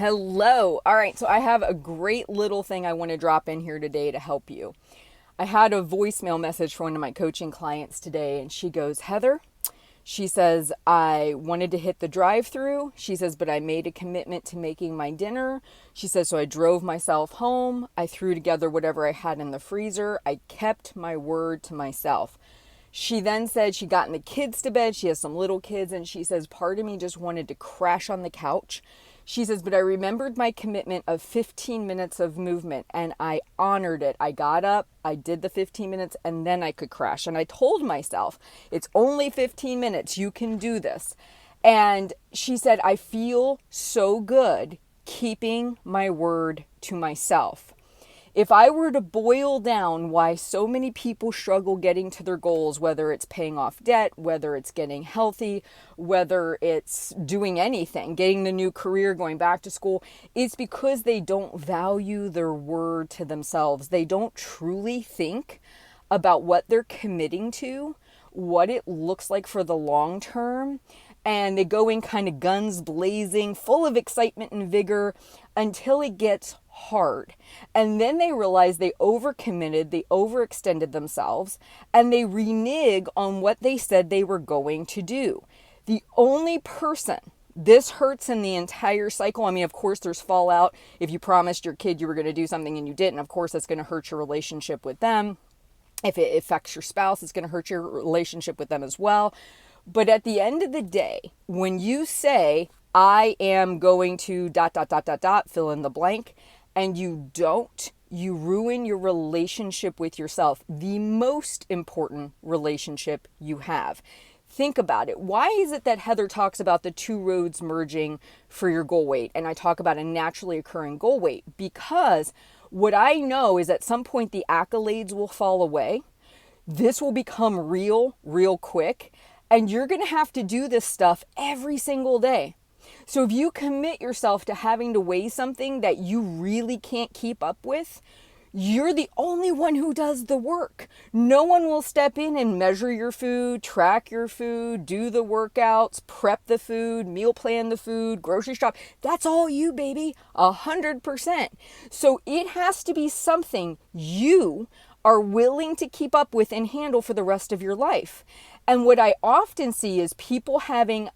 Hello. All right, so I have a great little thing I want to drop in here today to help you. I had a voicemail message from one of my coaching clients today, and she goes, Heather, she says, I wanted to hit the drive-through. She says, but I made a commitment to making my dinner. She says, so I drove myself home. I threw together whatever I had in the freezer. I kept my word to myself. She then said she gotten the kids to bed. She has some little kids, and she says, part of me just wanted to crash on the couch. She says, but I remembered my commitment of 15 minutes of movement, and I honored it. I got up, I did the 15 minutes, and then I could crash. And I told myself, it's only 15 minutes. You can do this. And she said, I feel so good keeping my word to myself. If I were to boil down why so many people struggle getting to their goals, whether it's paying off debt, whether it's getting healthy, whether it's doing anything, getting the new career, going back to school, it's because they don't value their word to themselves. They don't truly think about what they're committing to, what it looks like for the long term. And they go in kind of guns blazing, full of excitement and vigor until it gets hard. And then they realize they overcommitted, they overextended themselves, and they renege on what they said they were going to do. The only person this hurts in the entire cycle, I mean, of course, there's fallout. If you promised your kid you were going to do something and you didn't, of course, that's going to hurt your relationship with them. If it affects your spouse, it's going to hurt your relationship with them as well. But at the end of the day, when you say, I am going to ... fill in the blank, and you don't, you ruin your relationship with yourself, the most important relationship you have. Think about it. Why is it that Heather talks about the two roads merging for your goal weight? And I talk about a naturally occurring goal weight because what I know is at some point the accolades will fall away. This will become real quick. And you're going to have to do this stuff every single day. So if you commit yourself to having to weigh something that you really can't keep up with, you're the only one who does the work. No one will step in and measure your food, track your food, do the workouts, prep the food, meal plan the food, grocery shop. That's all you, baby, 100%. So it has to be something you are willing to keep up with and handle for the rest of your life. And what I often see is people having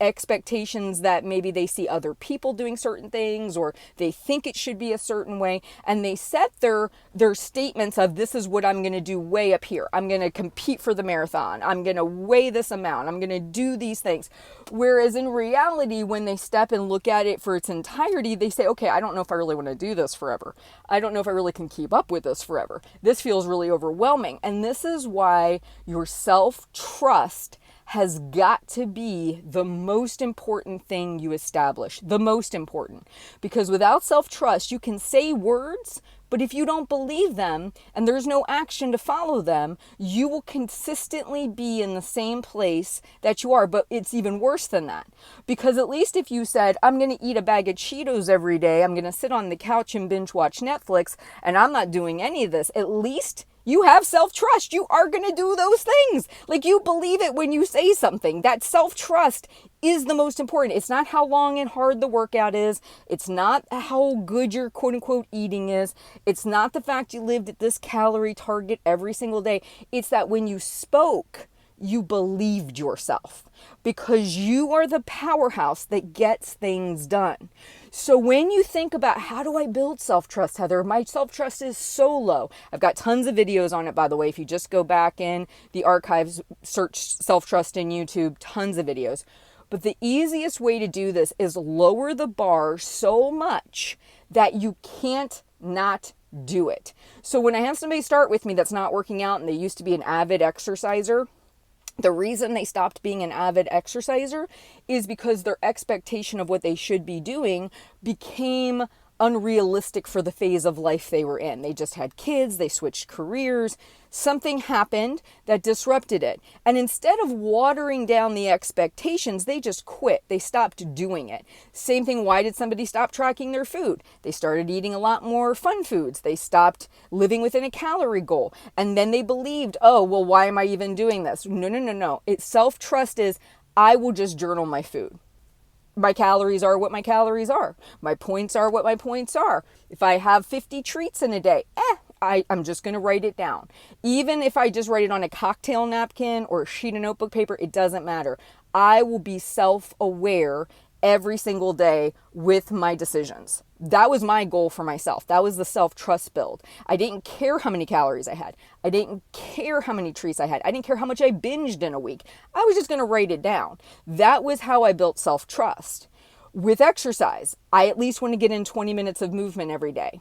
expectations that maybe they see other people doing certain things or they think it should be a certain way, and they set their statements of this is what I'm going to do way up here. I'm going to compete for the marathon. I'm going to weigh this amount. I'm going to do these things. Whereas in reality, when they step and look at it for its entirety, they say, okay, I don't know if I really want to do this forever. I don't know if I really can keep up with this forever. This feels really overwhelming. And this is why your self-trust has got to be the most important thing you establish. The most important. Because without self-trust, you can say words, but if you don't believe them and there's no action to follow them, you will consistently be in the same place that you are. But it's even worse than that. Because at least if you said, I'm going to eat a bag of Cheetos every day, I'm going to sit on the couch and binge watch Netflix, and I'm not doing any of this, at least you have self-trust. You are going to do those things. Like you believe it when you say something. That self-trust is the most important. It's not how long and hard the workout is. It's not how good your quote unquote eating is. It's not the fact you lived at this calorie target every single day. It's that when you spoke, you believed yourself because you are the powerhouse that gets things done. So when you think about how do I build self-trust, Heather, my self-trust is so low. I've got tons of videos on it, by the way. If you just go back in the archives, search self-trust in YouTube, tons of videos. But the easiest way to do this is lower the bar so much that you can't not do it. So when I have somebody start with me that's not working out and they used to be an avid exerciser, the reason they stopped being an avid exerciser is because their expectation of what they should be doing became unrealistic for the phase of life they were in. They just had kids, they switched careers, something happened that disrupted it. And instead of watering down the expectations, they just quit. They stopped doing it. Same thing, why did somebody stop tracking their food? They started eating a lot more fun foods. They stopped living within a calorie goal. And then they believed, oh, well, why am I even doing this? No. It's self-trust is, I will just journal my food. my calories are what my calories are. My points are what my points are. If I have 50 treats in a day, I'm just going to write it down. Even if I just write it on a cocktail napkin or a sheet of notebook paper, it doesn't matter. I will be self-aware every single day with my decisions. That was my goal for myself. That was the self-trust build. I didn't care how many calories I had. I didn't care how many treats I had. I didn't care how much I binged in a week. I was just going to write it down. That was how I built self-trust. With exercise, I at least want to get in 20 minutes of movement every day.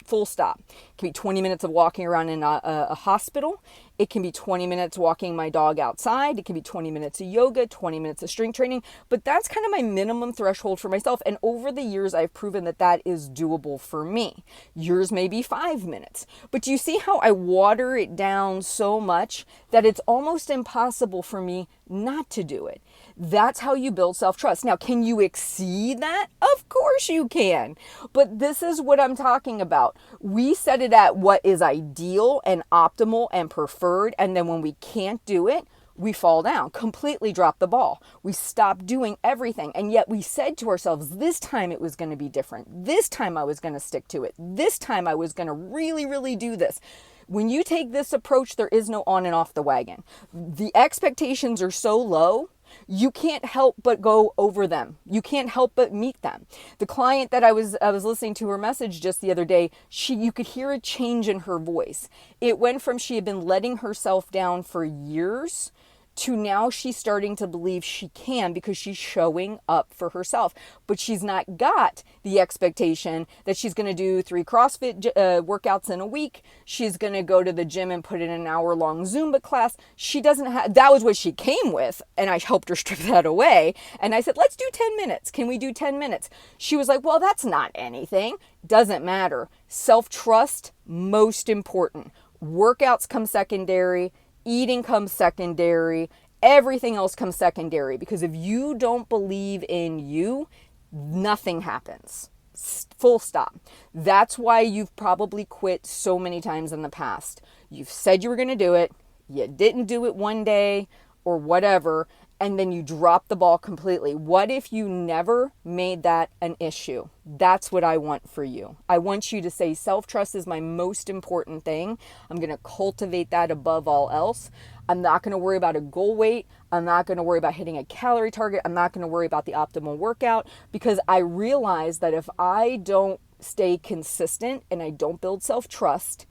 Full stop. It can be 20 minutes of walking around in a hospital. It can be 20 minutes walking my dog outside. It can be 20 minutes of yoga, 20 minutes of strength training. But that's kind of my minimum threshold for myself. And over the years, I've proven that that is doable for me. Yours may be 5 minutes. But do you see how I water it down so much that it's almost impossible for me not to do it? That's how you build self-trust. Now, can you exceed that? Of course you can. But this is what I'm talking about. We set it at what is ideal and optimal and preferred. And then when we can't do it, we fall down, completely drop the ball. We stop doing everything. And yet we said to ourselves, this time it was going to be different. This time I was going to stick to it. This time I was going to really, really do this. When you take this approach, there is no on and off the wagon. The expectations are so low, you can't help but go over them. You can't help but meet them. The client that I was listening to her message just the other day, you could hear a change in her voice. It went from she had been letting herself down for years to now she's starting to believe she can because she's showing up for herself. But she's not got the expectation that she's going to do 3 CrossFit workouts in a week. She's going to go to the gym and put in an hour-long Zumba class. She doesn't have, that was what she came with, and I helped her strip that away. And I said, let's do 10 minutes. Can we do 10 minutes? She was like, well, that's not anything. Doesn't matter. Self-trust, most important. Workouts come secondary. Eating comes secondary. Everything else comes secondary, because if you don't believe in you, nothing happens. Full stop. That's why you've probably quit so many times in the past. You've said you were going to do it. You didn't do it one day or whatever, and then you drop the ball completely. What if you never made that an issue? That's what I want for you. I want you to say self-trust is my most important thing. I'm going to cultivate that above all else. I'm not going to worry about a goal weight. I'm not going to worry about hitting a calorie target. I'm not going to worry about the optimal workout, because I realize that if I don't stay consistent and I don't build self-trust,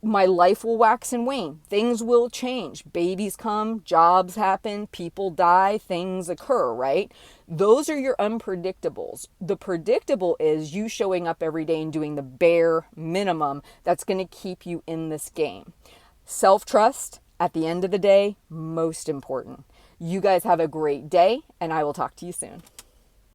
my life will wax and wane. Things will change. Babies come, jobs happen, people die, things occur, right? Those are your unpredictables. The predictable is you showing up every day and doing the bare minimum that's going to keep you in this game. Self-trust, at the end of the day, most important. You guys have a great day, and I will talk to you soon.